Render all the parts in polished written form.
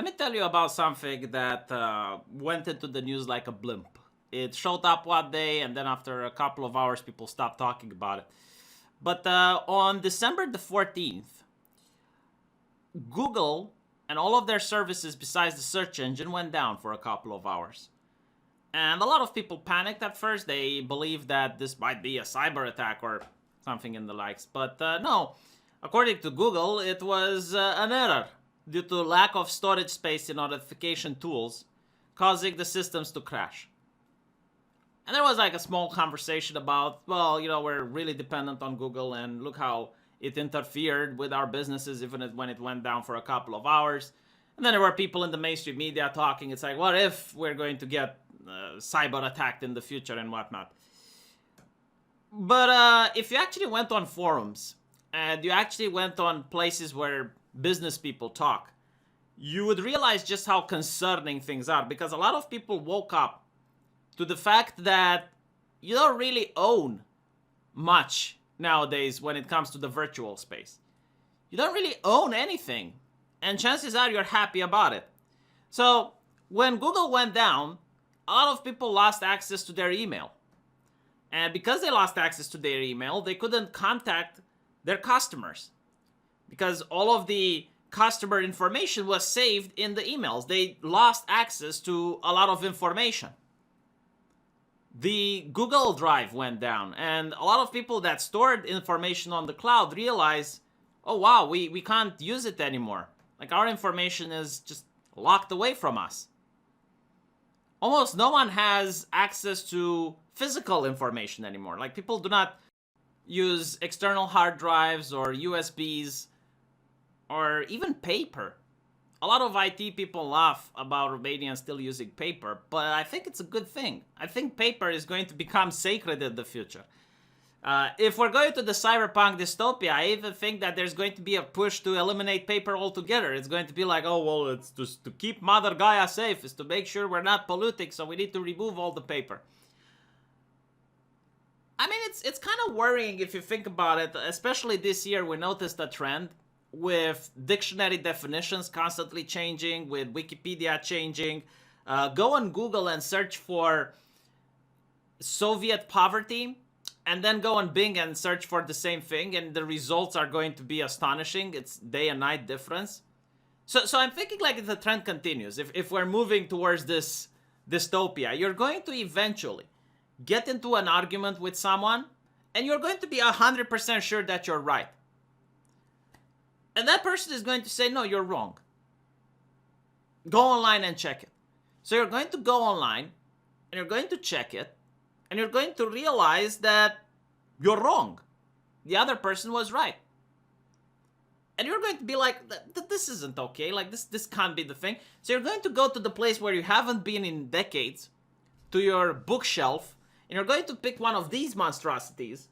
Let me tell you about something that went into the news like a blimp. It showed up one day, and then after a couple of hours, people stopped talking about it. But on December the 14th, Google and all of their services besides the search engine went down for a couple of hours. And a lot of people panicked at first. They believed that this might be a cyber attack or something in the likes. But no, according to Google, it was an error due to lack of storage space in notification tools, causing the systems to crash. And there was like a small conversation about, well, we're really dependent on Google, and look how it interfered with our businesses even when it went down for a couple of hours. And then there were people in the mainstream media talking. It's like, what if we're going to get cyber attacked in the future and whatnot? But if you actually went on forums and you actually went on places where business people talk, you would realize just how concerning things are, because a lot of people woke up to the fact that you don't really own much nowadays when it comes to the virtual space. You don't really own anything, and chances are you're happy about it. So when Google went down, a lot of people lost access to their email. And because they lost access to their email, they couldn't contact their customers, because all of the customer information was saved in the emails. They lost access to a lot of information. The Google Drive went down, and a lot of people that stored information on the cloud realized, oh wow, we can't use it anymore. Like, our information is just locked away from us. Almost no one has access to physical information anymore. Like, people do not use external hard drives or USBs or even paper. A lot of IT people laugh about Romanians still using paper, but I think it's a good thing. I think paper is going to become sacred in the future. If we're going to the cyberpunk dystopia, I even think that there's going to be a push to eliminate paper altogether. It's going to be like, oh, well, it's just to keep Mother Gaia safe, is to make sure we're not polluting, so we need to remove all the paper. I mean, it's kind of worrying if you think about it. Especially this year, we noticed a trend with dictionary definitions constantly changing, with Wikipedia changing. Go on Google and search for Soviet poverty, and then go on Bing and search for the same thing, and the results are going to be astonishing. It's day and night difference. So I'm thinking, like, if the trend continues, if we're moving towards this dystopia, you're going to eventually get into an argument with someone, and you're going to be 100% sure that you're right. And that person is going to say, no, you're wrong. Go online and check it. So you're going to go online, and you're going to check it, and you're going to realize that you're wrong. The other person was right. And you're going to be like, this isn't okay. Like, this can't be the thing. So you're going to go to the place where you haven't been in decades, to your bookshelf, and you're going to pick one of these monstrosities.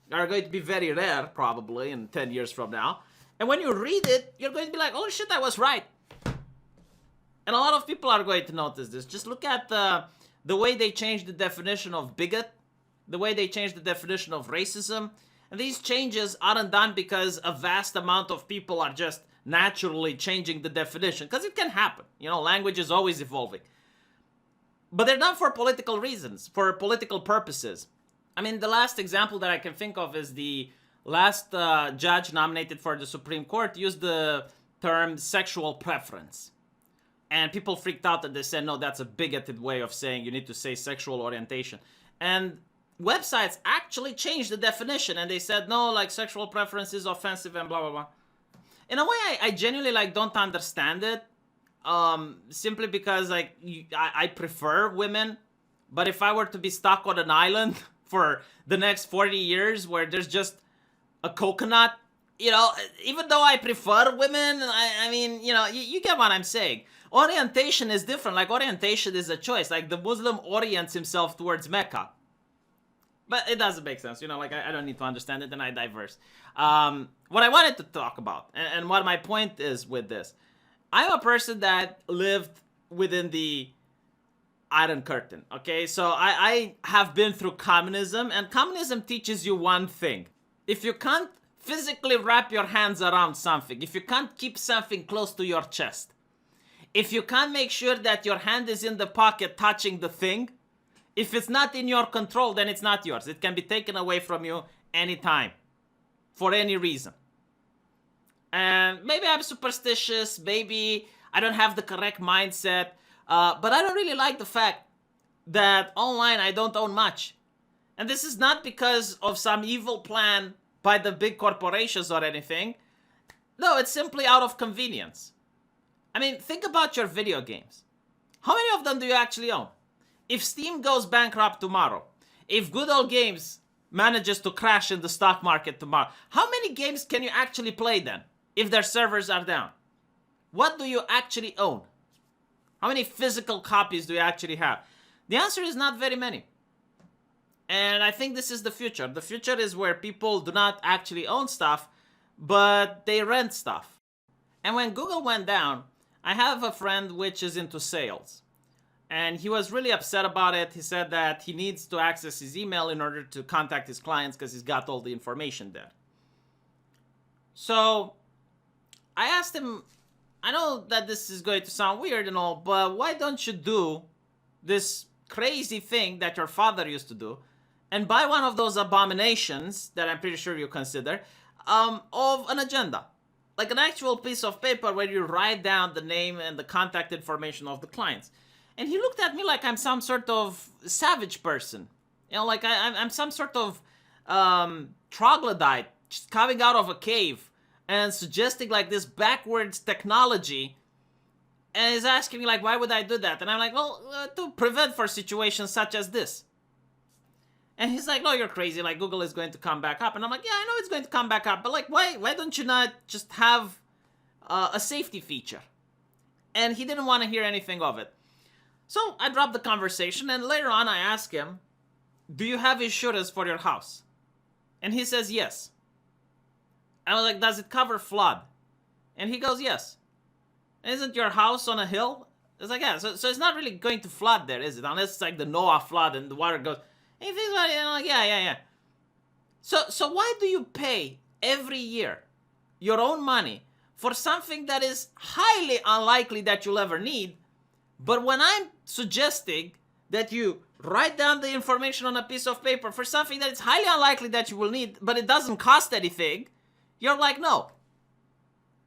That are going to be very rare, probably, in 10 years from now. And when you read it, you're going to be like, oh shit, I was right. And a lot of people are going to notice this. Just look at the way they changed the definition of bigot, the way they changed the definition of racism. And these changes aren't done because a vast amount of people are just naturally changing the definition. Because it can happen. Language is always evolving. But they're done for political reasons, for political purposes. I mean, the last example that I can think of is the last judge nominated for the Supreme Court used the term sexual preference. And people freaked out and they said, no, that's a bigoted way of saying you need to say sexual orientation. And websites actually changed the definition, and they said, no, like, sexual preference is offensive and blah, blah, blah. In a way, I genuinely, don't understand it. Simply because, I prefer women. But if I were to be stuck on an island for the next 40 years where there's just a coconut, even though I prefer women, I mean, you get what I'm saying. Orientation is different. Like, orientation is a choice. Like, the Muslim orients himself towards Mecca. But it doesn't make sense. I don't need to understand it, and I diverse. What I wanted to talk about, and what my point is with this, I'm a person that lived within the Iron Curtain, okay? So I have been through communism, and communism teaches you one thing. If you can't physically wrap your hands around something, if you can't keep something close to your chest, If you can't make sure that your hand is in the pocket touching the thing, if it's not in your control, then it's not yours. It can be taken away from you anytime, for any reason. And maybe I'm superstitious, maybe I don't have the correct mindset, but I don't really like the fact that online I don't own much. And this is not because of some evil plan by the big corporations or anything. No, it's simply out of convenience. I mean, think about your video games. How many of them do you actually own? If Steam goes bankrupt tomorrow, if Good Old Games manages to crash in the stock market tomorrow, how many games can you actually play then if their servers are down? What do you actually own? How many physical copies do you actually have? The answer is not very many. And I think this is the future. The future is where people do not actually own stuff, but they rent stuff. And when Google went down, I have a friend which is into sales. And he was really upset about it. He said that he needs to access his email in order to contact his clients because he's got all the information there. So I asked him, I know that this is going to sound weird and all, but why don't you do this crazy thing that your father used to do and buy one of those abominations that I'm pretty sure you consider of an agenda? Like an actual piece of paper where you write down the name and the contact information of the clients. And he looked at me like I'm some sort of savage person. You know, like I'm some sort of troglodyte just coming out of a cave and suggesting like this backwards technology. And he's asking me like, why would I do that? And I'm like, well, to prevent for situations such as this. And he's like, no, you're crazy. Like Google is going to come back up. And I'm like, yeah, I know it's going to come back up. But like, why don't you not just have a safety feature? And he didn't want to hear anything of it. So I dropped the conversation, and later on I asked him, do you have insurance for your house? And he says yes. I was like, does it cover flood? And he goes, yes. Isn't your house on a hill? It's like, yeah, so it's not really going to flood there, is it? Unless it's like the Noah flood and the water goes. And he thinks about it, and I'm like, yeah. So why do you pay every year your own money for something that is highly unlikely that you'll ever need? But when I'm suggesting that you write down the information on a piece of paper for something that is highly unlikely that you will need, but it doesn't cost anything, you're like, no.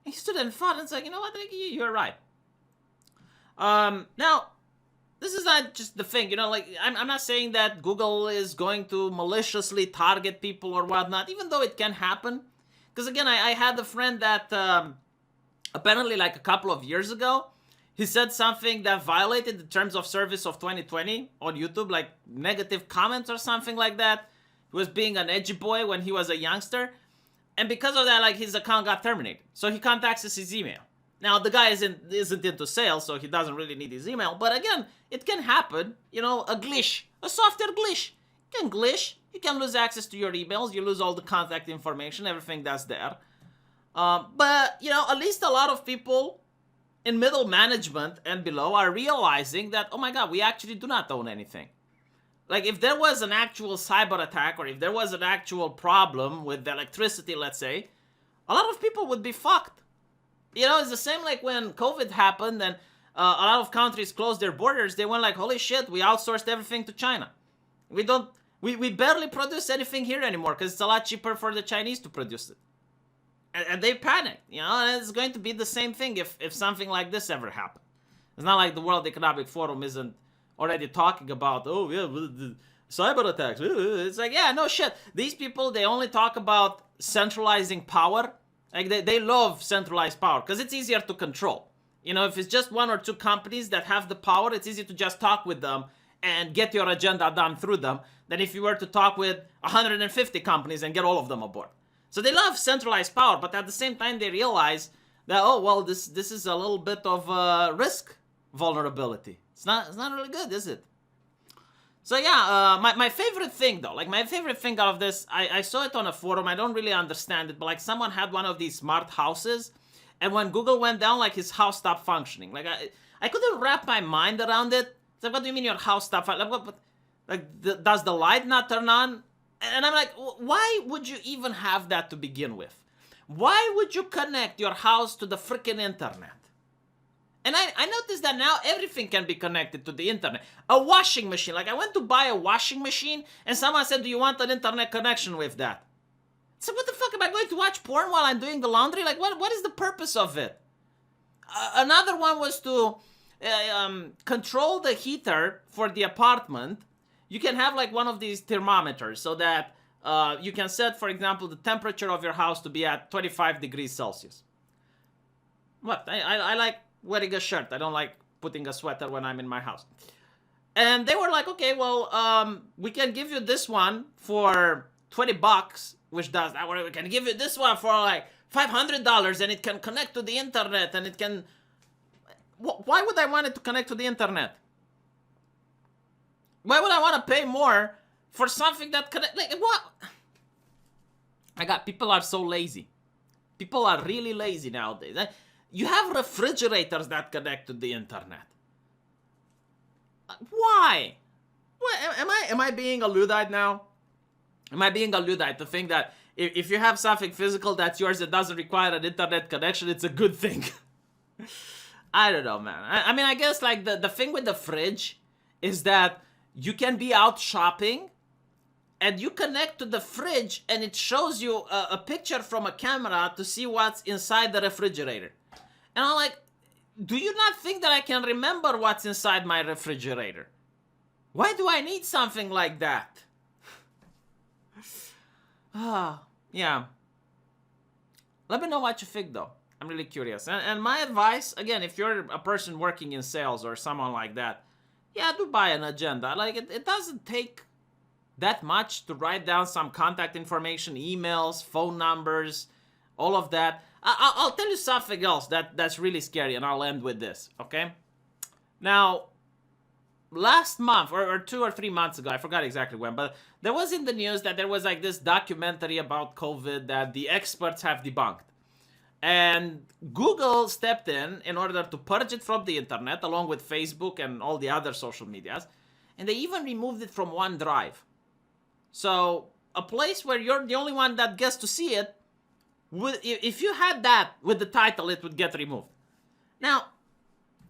He stood and thought, and it's like, you know what, you're right. Now, this is not just the thing, you know, like, I'm not saying that Google is going to maliciously target people or whatnot, even though it can happen. Because again, I had a friend that apparently like a couple of years ago, he said something that violated the terms of service of 2020 on YouTube, like negative comments or something like that. He was being an edgy boy when he was a youngster. And because of that, like his account got terminated. So he contacts his email. Now, the guy isn't into sales, so he doesn't really need his email. But again, it can happen. You know, a glitch, a software glitch. You can glitch. You can lose access to your emails. You lose all the contact information, everything that's there. But, you know, at least a lot of people in middle management and below are realizing that, oh my God, we actually do not own anything. Like if there was an actual cyber attack or if there was an actual problem with electricity, let's say, a lot of people would be fucked. You know, it's the same like when COVID happened and a lot of countries closed their borders. They went like, holy shit, we outsourced everything to China. We barely produce anything here anymore because it's a lot cheaper for the Chinese to produce it. And they panicked, you know, and it's going to be the same thing if something like this ever happened. It's not like the World Economic Forum isn't already talking about, oh yeah, the cyber attacks. It's like, yeah, no shit. These people, they only talk about centralizing power. Like they love centralized power because it's easier to control. You know, if it's just one or two companies that have the power, it's easy to just talk with them and get your agenda done through them than if you were to talk with 150 companies and get all of them aboard. So they love centralized power, but at the same time they realize that, oh, well, this is a little bit of risk vulnerability. It's not really good, is it? So yeah, my favorite thing though, like my favorite thing out of this, I saw it on a forum, I don't really understand it, but like someone had one of these smart houses, and when Google went down, like his house stopped functioning. Like I couldn't wrap my mind around it. It's like, what do you mean your house stopped functioning? Does the light not turn on? And I'm like, why would you even have that to begin with? Why would you connect your house to the freaking internet? And I noticed that now everything can be connected to the internet. A washing machine. Like, I went to buy a washing machine, and someone said, do you want an internet connection with that? So what the fuck, am I going to watch porn while I'm doing the laundry? Like, what is the purpose of it? Another one was to control the heater for the apartment. You can have like one of these thermometers so that you can set, for example, the temperature of your house to be at 25 degrees Celsius. What? I like wearing a shirt. I don't like putting a sweater when I'm in my house. And they were like, okay, well, we can give you this one for $20, which does that. We can give you this one for like $500, and it can connect to the internet, and it can... Why would I want it to connect to the internet? Why would I want to pay more for something that connect? Like, what? People are so lazy. People are really lazy nowadays. You have refrigerators that connect to the internet. Why? Am I being a Luddite now? Am I being a Luddite to think that if you have something physical that's yours that doesn't require an internet connection, it's a good thing? I don't know, man. I mean, I guess like the thing with the fridge is that you can be out shopping and you connect to the fridge and it shows you a picture from a camera to see what's inside the refrigerator. And I'm like, do you not think that I can remember what's inside my refrigerator? Why do I need something like that? Yeah. Let me know what you think, though. I'm really curious. And my advice, again, if you're a person working in sales or someone like that, yeah, do buy an agenda. Like, it doesn't take that much to write down some contact information, emails, phone numbers, all of that. I'll tell you something else that's really scary, and I'll end with this, okay? Now, last month, or 2 or 3 months ago, I forgot exactly when, but there was in the news that there was like this documentary about COVID that the experts have debunked. And Google stepped in order to purge it from the internet, along with Facebook and all the other social medias. And they even removed it from OneDrive. So, a place where you're the only one that gets to see it, if you had that with the title, it would get removed. Now,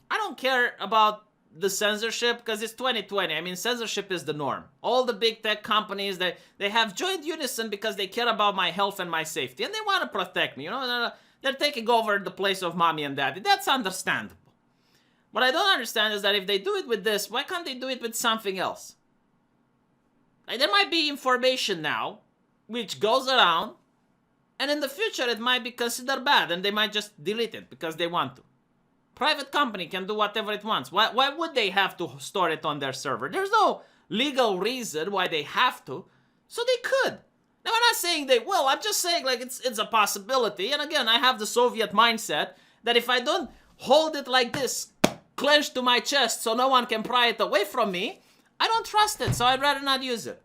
I don't care about the censorship because it's 2020. I mean, censorship is the norm. All the big tech companies, they have joined unison because they care about my health and my safety. And they want to protect me, you know? They're taking over the place of mommy and daddy. That's understandable. What I don't understand is that if they do it with this, why can't they do it with something else? Like, there might be information now which goes around, and in the future it might be considered bad, and they might just delete it because they want to. Private company can do whatever it wants. Why would they have to store it on their server? There's no legal reason why they have to, so they could. Now, I'm not saying they will. I'm just saying, like, it's a possibility. And again, I have the Soviet mindset that if I don't hold it like this, clenched to my chest so no one can pry it away from me, I don't trust it, so I'd rather not use it.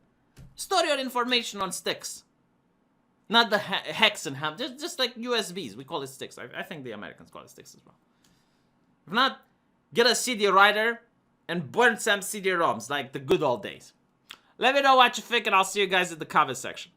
Store your information on sticks. Not the hex and ham, just like USBs. We call it sticks. I think the Americans call it sticks as well. If not, get a CD writer and burn some CD-ROMs like the good old days. Let me know what you think, and I'll see you guys in the comment section.